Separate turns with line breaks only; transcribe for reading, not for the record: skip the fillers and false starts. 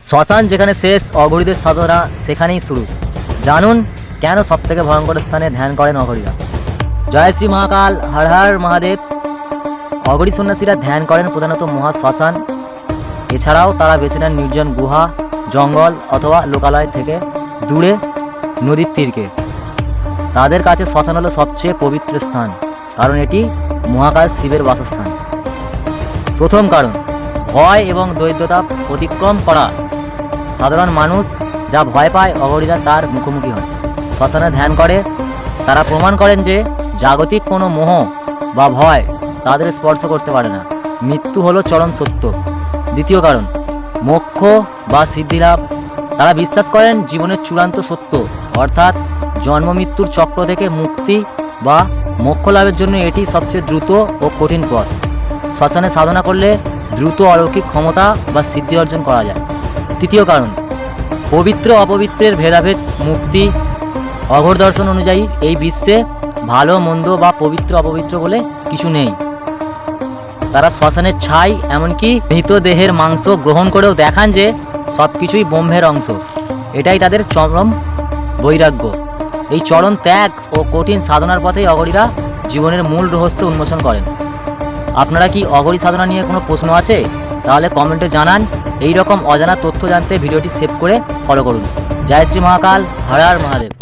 শ্মশান যেখানে শেষ, অঘরীদের সাধনা সেখানেই শুরু। জানুন কেন সবথেকে ভয়ঙ্কর স্থানে ধ্যান করেন অঘরীরা। জয় শ্রী মহাকাল, হর হর মহাদেব। অঘরী সন্ন্যাসীরা ধ্যান করেন প্রধানত মহা শ্মশান। এছাড়াও তারা বেছে নেন নির্জন গুহা, জঙ্গল অথবা লোকালয় থেকে দূরে নদীর তীরকে। তাদের কাছে শ্মশান হলো সবচেয়ে পবিত্র স্থান, কারণ এটি মহাকাল শিবের বাসস্থান। প্রথম কারণ, ভয় এবং দরিদ্রতা অতিক্রম করা। সাধারণ মানুষ যা ভয় পায়, অঘরীরা তার মুখোমুখি হয়। শ্মশানে ধ্যান করে তারা প্রমাণ করেন যে জাগতিক কোনো মোহ বা ভয় তাদের স্পর্শ করতে পারে না। মৃত্যু হলো চরম সত্য। দ্বিতীয় কারণ, মোক্ষ বা সিদ্ধিলাভ। তারা বিশ্বাস করেন জীবনের চূড়ান্ত সত্য, অর্থাৎ জন্ম মৃত্যুর চক্র থেকে মুক্তি বা মোক্ষ লাভের জন্য এটি সবচেয়ে দ্রুত ও কঠিন পথ। শ্মশানে সাধনা করলে দ্রুত অলৌকিক ক্ষমতা বা সিদ্ধি অর্জন করা যায়। তৃতীয় কারণ, পবিত্র অপবিত্রের ভেদাভেদ মুক্তি। অঘোর দর্শন অনুযায়ী এই বিশ্বে ভালো মন্দ বা পবিত্র অপবিত্র বলে কিছু নেই। তারা শ্মশানের ছাই, এমনকি মৃত দেহের মাংস গ্রহণ করেও দেখান যে সব কিছুই ব্রহ্মের অংশ। এটাই তাদের চরম বৈরাগ্য। এই চরম ত্যাগ ও কঠিন সাধনার পথেই অঘরীরা জীবনের মূল রহস্য উন্মোচন করেন। আপনারা কি অঘরী সাধনা নিয়ে কোনো প্রশ্ন আছে? তাহলে কমেন্টে জানান। এই রকম অজানা তথ্য জানতে ভিডিওটি সেভ করে ফলো করুন। জয় শ্রী মহাকাল, হর হর মহাদেব।